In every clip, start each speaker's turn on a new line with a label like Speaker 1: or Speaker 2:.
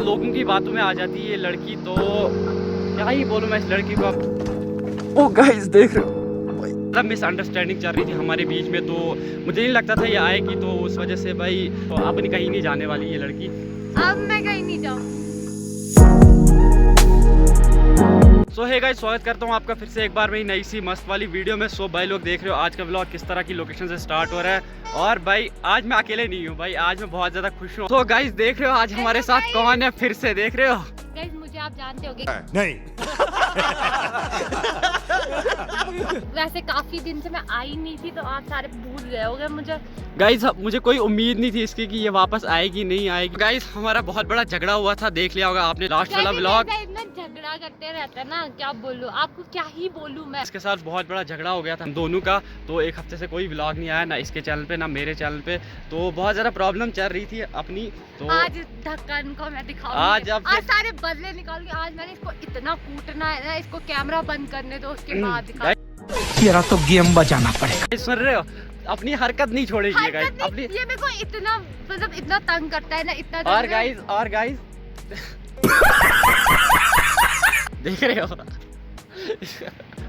Speaker 1: लोगों की बातों में आ जाती है ये लड़की, तो क्या ही बोलूँ मैं इस लड़की को। अब ओ गाइस देख रहे हो, मतलब मिसअंडरस्टैंडिंग चल रही थी हमारे बीच में, तो मुझे नहीं लगता था ये आएगी, तो उस वजह से भाई तो अब कहीं नहीं जाने वाली ये लड़की।
Speaker 2: अब मैं कहीं नहीं जाऊँ।
Speaker 1: सो हे गाइस, स्वागत करता हूँ आपका फिर से एक बार मेरी नई सी मस्त वाली वीडियो में। सो भाई लोग देख रहे हो आज का व्लॉग किस तरह की लोकेशन से स्टार्ट हो रहा है। और भाई आज मैं अकेले नहीं हूँ भाई, आज मैं बहुत ज़्यादा खुश हूँ। तो गाइस देख रहे हो आज हमारे साथ कौन है, फिर से देख रहे हो।
Speaker 2: गाइस मुझे आप जानते होंगे
Speaker 3: नहीं।
Speaker 2: वैसे काफी दिन से मैं आई नहीं थी, तो आप सारे भूल गए होंगे मुझे।
Speaker 1: गाइस मुझे कोई उम्मीद नहीं थी इसकी कि ये वापस आएगी नहीं आएगी। गाइस हमारा बहुत बड़ा झगड़ा हुआ था, देख लिया होगा आपने लास्ट वाला व्लॉग।
Speaker 2: इतना झगड़ा करते रहते हैं ना, क्या बोलूं आपको, क्या ही बोलूं मैं।
Speaker 1: इसके साथ बहुत बड़ा झगड़ा हो गया था हम दोनों का, तो एक हफ्ते से कोई व्लॉग नहीं आया, ना इसके चैनल पे ना मेरे चैनल पे, तो बहुत ज़्यादा प्रॉब्लम चल रही थी अपनी। तो
Speaker 2: आज ढक्कन को मैं दिखाऊंगी, आज सारे बदले निकालूंगी। आज मैंने इसको इतना कूटना है ना, इसको कैमरा बंद करने दो, उसके बाद दिखा।
Speaker 3: तेरा तो गेम बजाना पड़ेगा।
Speaker 1: सुन रहे हो, अपनी हरकत नहीं छोड़ेगी गाइस अपनी।
Speaker 2: ये मेरे को इतना मतलब इतना तंग करता है ना, इतना
Speaker 1: और गाइस देख रहे हो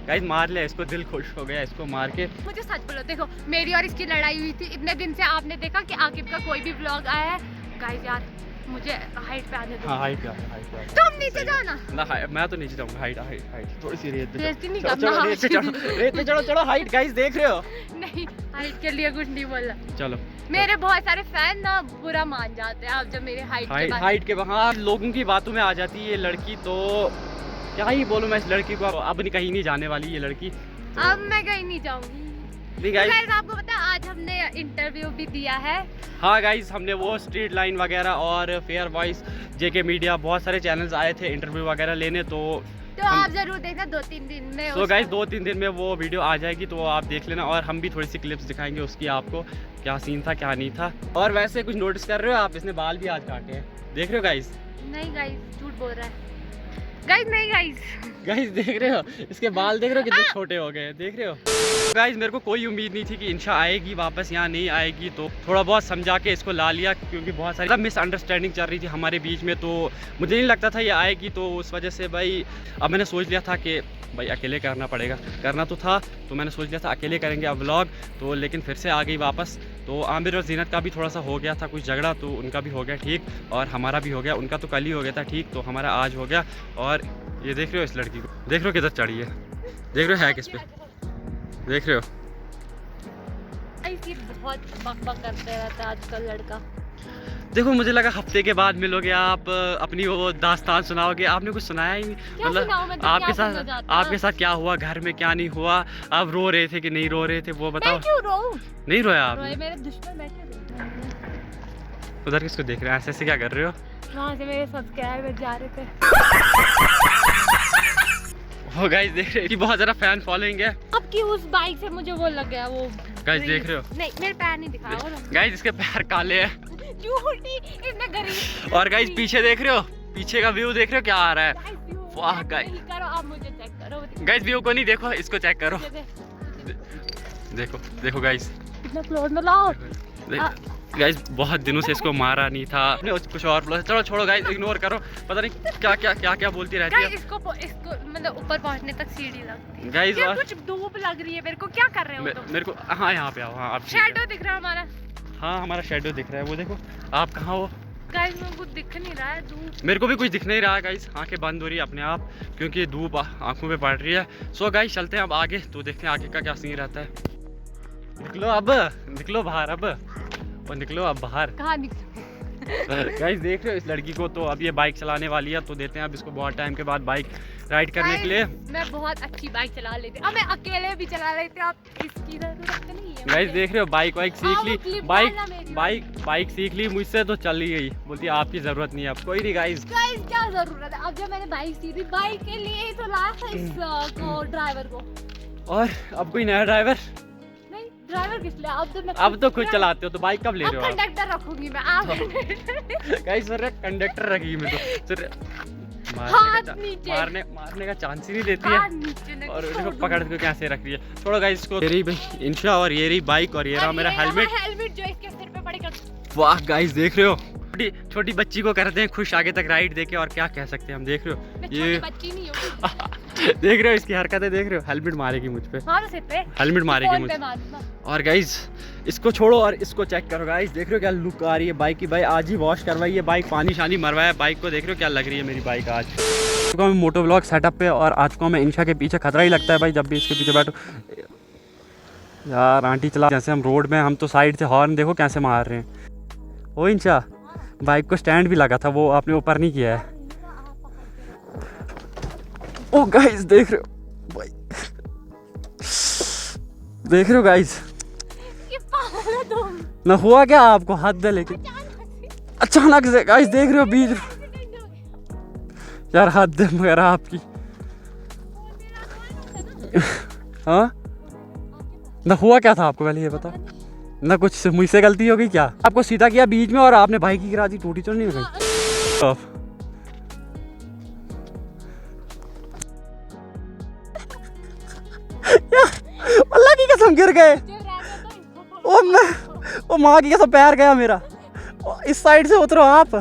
Speaker 1: गाइस, मार लिया इसको, दिल खुश हो गया इसको मार के।
Speaker 2: मुझे सच बोलो, देखो मेरी और इसकी लड़ाई हुई थी इतने दिन से, आपने देखा कि आकिब का कोई भी व्लॉग आया है। गाइस यार मुझे हाइट पे आने दो।
Speaker 1: हाँ हाइट पे आ।
Speaker 2: तुम नीचे जाओ ना।
Speaker 1: ना मैं तो नीचे जाऊंगा, हाइट थोड़ी सी रेत पे
Speaker 2: बेइज्जती नहीं
Speaker 1: चढ़ो,
Speaker 2: करना।
Speaker 1: रेत पे चढ़ो हाइट। गाइस देख रहे हो,
Speaker 2: नहीं हाइट के लिए कुछ नहीं बोला।
Speaker 1: चलो।
Speaker 2: मेरे बहुत सारे फैन ना बुरा मान जाते हैं आप जब मेरे हाइट
Speaker 1: के हाँ लोगों की बातों में आ जाती है ये लड़की, तो क्या ही बोलूँ मैं इस लड़की को। अब कहीं नहीं जाने वाली ये लड़की।
Speaker 2: अब मैं कहीं नहीं जाऊंगी। गाइस आपको पता है आज हमने इंटरव्यू भी दिया है।
Speaker 1: हाँ गाइस, हमने वो स्ट्रीट लाइन वगैरह और फेयर वॉइस, जेके मीडिया, बहुत सारे चैनल्स आए थे इंटरव्यू वगैरह लेने, तो
Speaker 2: आप जरूर देखना 2-3 दिन में।
Speaker 1: तो गाइस 2-3 दिन में वो वीडियो आ जाएगी, तो आप देख लेना। और हम भी थोड़ी सी क्लिप्स दिखाएंगे उसकी आपको, क्या सीन था क्या नहीं था। और वैसे कुछ नोटिस कर रहे हो आप, इसने बाल भी आज काटे हैं, देख रहे हो गाइस।
Speaker 2: नहीं गाइस झूठ बोल रहा है गाइस, नहीं
Speaker 1: गाइस देख रहे हो, इसके बाल देख रहे हो कितने छोटे हो गए, देख रहे हो। गाइस मेरे को कोई उम्मीद नहीं थी कि इंशा आएगी वापस, यहाँ नहीं आएगी, तो थोड़ा बहुत समझा के इसको ला लिया, क्योंकि बहुत सारी मिसअंडरस्टैंडिंग चल रही थी हमारे बीच में, तो मुझे नहीं लगता था ये आएगी, तो उस वजह से भाई अब मैंने सोच लिया था कि भाई अकेले करना पड़ेगा। करना तो था, तो मैंने सोच लिया था अकेले करेंगे अब व्लॉग, तो लेकिन फिर से आ गई वापस। तो आमिर और जीनत का भी थोड़ा सा हो गया था कुछ झगड़ा, तो उनका भी हो गया ठीक, और हमारा भी हो गया। उनका तो कल ही हो गया था ठीक, तो हमारा आज हो गया। और ये देख रहे हो इस लड़की को, देख रहे हो किधर चढ़ी है, देख रहे हो है किस पे, देख रहे हो।
Speaker 2: ऐसी बहुत बक करते रहता है आजकल लड़का।
Speaker 1: देखो मुझे लगा हफ्ते के बाद मिलोगे आप, अपनी वो दास्तान सुनाओगे, आपने कुछ सुनाया ही नहीं। मतलब आपके साथ क्या हुआ, घर में क्या नहीं हुआ, आप रो रहे थे कि नहीं रो रहे थे, वो बताओ।
Speaker 2: क्यों रोऊं?
Speaker 1: नहीं रोया आप?
Speaker 2: मेरे दुश्मन बैठे
Speaker 1: उधर किसको देख रहे हैं, ऐसे क्या कर रहे हो?
Speaker 2: वहाँ से मेरे सब्सक्राइबर जा रहे थे।
Speaker 1: वो गाइस देख रहे हैं कि बहुत ज़्यादा फैन फॉलोइंग है।
Speaker 2: अब की उस बाइक से मुझे वो लग गया, वो
Speaker 1: गाइस देख रहे हो।
Speaker 2: नहीं मेरे पैर नहीं दिखाओ
Speaker 1: गाइस, इसके पैर काले हैं।
Speaker 2: झूठी, इतने गरीब।
Speaker 1: और गाइस पीछे देख रहे हो, पीछे का व्यू देख रहे हो क्या आ रहा है। वाह गाइस,
Speaker 2: करो आप, मुझे चेक करो।
Speaker 1: गाइस व्यू को नहीं देखो, इसको चेक करो। देखो गाइस,
Speaker 2: कितना क्लोज में लाओ।
Speaker 1: गाइस बहुत दिनों से इसको मारा नहीं था, कुछ और बोला। चलो छोड़ो गाइस, इग्नोर करो, पता नहीं क्या बोलती रहती है।
Speaker 2: इसको मतलब ऊपर पहुंचने तक सीढ़ी लगती है
Speaker 1: गाइस। और
Speaker 2: कुछ धूप लग रही है मेरे को, क्या कर रहे हो तुम?
Speaker 1: मेरे को हाँ यहाँ पे आओ। हाँ आप
Speaker 2: शैडो दिख रहा है हमारा।
Speaker 1: हाँ हमारा शैडो दिख रहा है, वो देखो। आप कहाँ हो
Speaker 2: गाइस? मेरे को दिख नहीं रहा है धूप।
Speaker 1: मेरे को भी कुछ दिख नहीं रहा है गाइस, आंखें बंद हो रही है अपने आप, क्योंकि धूप आंखों पे पड़ रही है। सो गाइस चलते हैं अब आगे, तो देखते हैं आगे का क्या सीन रहता है। निकलो बाहर अब, और निकलो अब बाहर।
Speaker 2: कहाँ निकलो?
Speaker 1: गाइस देख रहे हो इस लड़की को, तो अब ये बाइक चलाने वाली है, तो देते हैं अब इसको बहुत टाइम के बाद बाइक राइड करने के लिए।
Speaker 2: मैं बहुत अच्छी बाइक चला लेती हूँ, मैं अकेले भी चला लेती हूँ, आप इसकी जरूरत नहीं है।
Speaker 1: गाइस देख रहे हो, बाइक सीख ली, बाइक सीख ली मुझसे, तो चल ही गई, बोलती है आपकी जरूरत नहीं है अब। कोई नहीं गाइस
Speaker 2: क्या जरूरत है, अब जब मैंने बाइक सीखी, बाइक के लिए तो लाया था इसको ड्राइवर को। और
Speaker 1: अब कोई नया ड्राइवर
Speaker 2: ड्राइवर किस लिए?
Speaker 1: अब तो खुद चलाते हो, तो बाइक कब ले रहे हो?
Speaker 2: कंडक्टर रखूंगी मैं, आप
Speaker 1: गाइस सर कंडक्टर रखी मैं तो सर, मारने का चांस ही नहीं देती है। और इसको पकड़ के कैसे रख रही है, थोड़ा गाइस इसको। ये रही इंशा, और ये रही बाइक, और ये रहा मेरा हेलमेट
Speaker 2: जो इसके सिर पे पड़ेगा।
Speaker 1: वाह गाइस देख रहे हो, छोटी बच्ची को करते हैं खुश आगे तक राइड देके, और क्या कह सकते हैं हम। देख रहे
Speaker 2: मैं
Speaker 1: हो ये
Speaker 2: छोटी बच्ची नहीं हूँ।
Speaker 1: देख रहे हो इसकी हरकतें, देख रहे हो। हेलमेट मारेगी मुझ पे,
Speaker 2: मारो सिर पे,
Speaker 1: हेलमेट मारेगी
Speaker 2: फोन
Speaker 1: मुझ
Speaker 2: पे
Speaker 1: पे।
Speaker 2: मारूंगा।
Speaker 1: और गाइज इसको छोड़ो और इसको चेक करो गाइज, देख रहे हो क्या लुक आ रही है बाइक की। भाई आज ही वॉश करवाई है बाइक, पानी शानी मरवाया बाइक को। देख रहे हो क्या लग रही है मेरी बाइक आज। मैं मोटो व्लॉग सेटअप पे, और आज को मैं इंशा के पीछे खतरा ही लगता है भाई जब भी इसके पीछे बैठो। यार आंटी चला, जैसे हम रोड में, हम तो साइड से हॉर्न देखो कैसे मार रहे हैं। ओ इंशा, बाइक को स्टैंड भी लगा था, वो आपने ऊपर नहीं किया है। ओ गाइस देख रहे हो भाई, देख रहे हो गाइस,
Speaker 2: ये पागल हो तुम।
Speaker 1: ना हुआ क्या आपको हद है, लेकिन अचानक से गाइस देख रहे हो बीच। यार हद है मगर आपकी। हाँ ना हुआ क्या था आपको, पहले ये बताओ ना। कुछ मुझसे गलती हो गई क्या? आपको सीधा किया बीच में और आपने बाइक की गिरा दी, टूटी तो नहीं हो गई? अल्लाह की कसम गिर गए। ओ माँ की कसम पैर गया मेरा। इस साइड से उतरो आप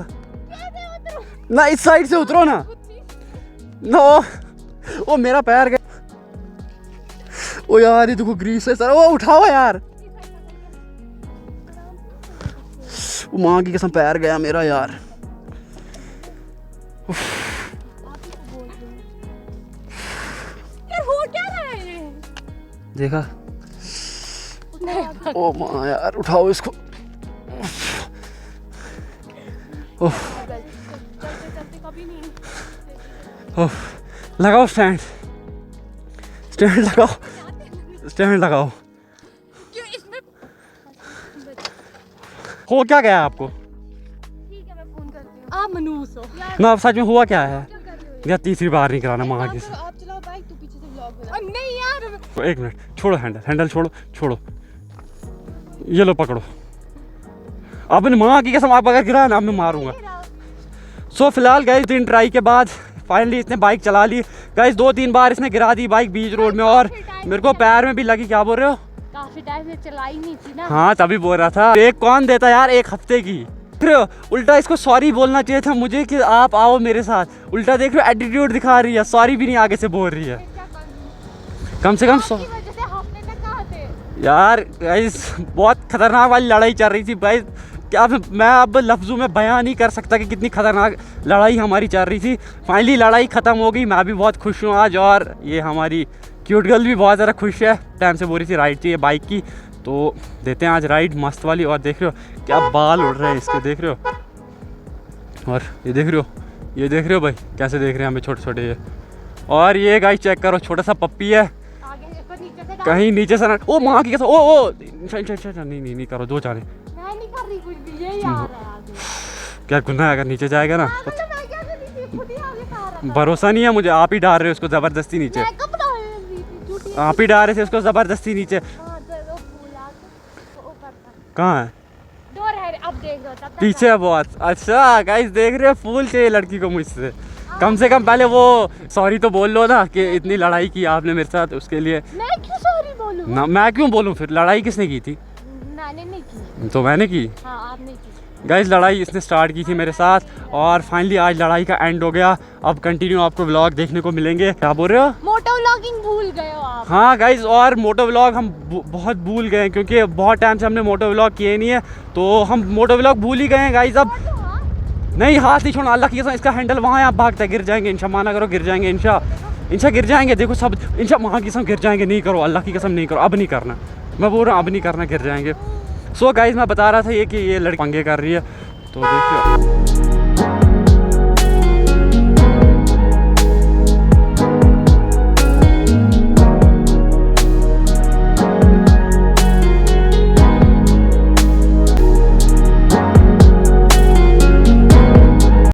Speaker 1: ना, इस साइड से उतरो ना। नो ओ मेरा पैर गया। ओ यार ये देखो ग्रीस है सर। ओ उठाओ यार, माँ की कसम पैर गया मेरा यार।
Speaker 2: हो क्या रहा है ये?
Speaker 1: देखा? ओ माँ यार उठाओ इसको। लगाओ स्टैंड, स्टैंड लगाओ, स्टैंड लगाओ।
Speaker 2: क्यों इसमें?
Speaker 1: हो क्या गया आपको?
Speaker 2: ठीक है मैं फोन करती हूँ। आप मनूस हो यार।
Speaker 1: ना सच में हुआ क्या है?
Speaker 2: क्या कर रहे हो?
Speaker 1: यार तीसरी बार नहीं कराना माँ की।
Speaker 2: आप चलाओ बाइक, तू पीछे से व्लॉग बना। नहीं यार
Speaker 1: एक मिनट, छोड़ो हैंडल, हैंडल छोड़ो, छोड़ो। ये लो पकड़ो। अपनी माँ की कसम आप अगर गिरा ना मैं मारूंगा। सो फिलहाल गाइस 3 ट्राई के बाद फाइनली इसने बाइक चला ली। गाइस 2-3 बार इसने गिरा दी बाइक बीच रोड में, और मेरे को पैर में भी लगी। क्या बोल रहे हो?
Speaker 2: काफी टाइम से चलाई नहीं थी ना।
Speaker 1: हाँ तभी बोल रहा था। एक कौन देता यार 1 हफ्ते की। देख रहे हो उल्टा इसको सॉरी बोलना चाहिए था मुझे कि आप आओ मेरे साथ। उल्टा देख रहे हो एटीट्यूड दिखा रही है, सॉरी भी नहीं आगे से बोल रही है। कम से कम
Speaker 2: आपकी वजह से हफ्ते तक कहाँ थे?
Speaker 1: यार गाइस बहुत खतरनाक वाली लड़ाई चल रही थी भाई। क्या मैं अब लफ्ज़ों में बयान नहीं कर सकता कि कितनी खतरनाक लड़ाई हमारी चल रही थी। फाइनली लड़ाई ख़त्म हो गई, मैं भी बहुत खुश हूँ आज, और ये हमारी क्यूट गर्ल भी बहुत ज़्यादा खुश है। टाइम से बोल रही थी राइड चाहिए बाइक की, तो देते हैं आज राइड मस्त वाली। और देख रहे हो क्या बाल उड़ रहे हैं इसके, देख रहे हो। और ये देख रहे हो, ये देख रहे हो भाई कैसे देख रहे हैं हमें छोटे छोटे ये। और ये गाइस चेक करो छोटा सा पप्पी है,
Speaker 2: आगे देखो, नीचे से
Speaker 1: कहीं नीचे से ना। ओ माँ की कसम, ओ नहीं करो, दो जाने।
Speaker 2: मैं नहीं कर रही कुछ भी, यही आ रहा है आगे।
Speaker 1: क्या गुनाह है अगर नीचे जाएगा ना?
Speaker 2: मैं क्या कर रही थी? खुद ही आगे से आ रहा था।
Speaker 1: भरोसा नहीं है मुझे, आप ही डाल रहे हो उसको ज़बरदस्ती नीचे।
Speaker 2: मैं कब डाल रही थी? झूठी।
Speaker 1: आप ही डाल रहे थे उसको ज़बरदस्ती नीचे।
Speaker 2: हाँ, वो फूल आके वो ऊपर था।
Speaker 1: कहाँ है?
Speaker 2: डोर है, अब देख लो तब तक।
Speaker 1: पीछे है बहुत। अच्छा गाइस देख रहे हो फूल चाहिए लड़की को मुझसे। कम से कम पहले वो सॉरी तो बोल लो ना कि इतनी लड़ाई की आपने मेरे साथ, उसके लिए।
Speaker 2: मैं क्यों सॉरी बोलूं?
Speaker 1: ना मैं क्यों बोलूँ फिर? लड़ाई किसने की थी?
Speaker 2: मैंने नहीं की।
Speaker 1: तो मैंने की।
Speaker 2: हाँ आपने की।
Speaker 1: गाइस लड़ाई इसने स्टार्ट की थी मेरे साथ, और फाइनली आज लड़ाई का एंड हो गया। अब कंटिन्यू आपको व्लॉग देखने को मिलेंगे। क्या बोल रहे हो?
Speaker 2: मोटो व्लॉगिंग भूल गए हो आप।
Speaker 1: हाँ गाइस, और मोटो व्लॉग हम बहुत भूल गए हैं, क्योंकि बहुत टाइम से हमने मोटो व्लॉग किए नहीं है, तो हम मोटो व्लॉग भूल ही गए हैं गाइस। अब नहीं, हाथ नहीं छोड़ना, अल्लाह की कसम। इसका हैंडल वहाँ है, आप भागते गिर जाएंगे। इंशा माना करो गिर जाएंगे, इंशा गिर जाएंगे। देखो सब इंशा माँ की कसम गिर जाएंगे। नहीं करो, अल्लाह की कसम नहीं करो, अब नहीं करना। मैं बोल रहा हूँ अब नहीं करना, गिर जाएंगे। सो गाइस मैं बता रहा था ये कि ये लड़की पंगे कर रही है, तो देखिए।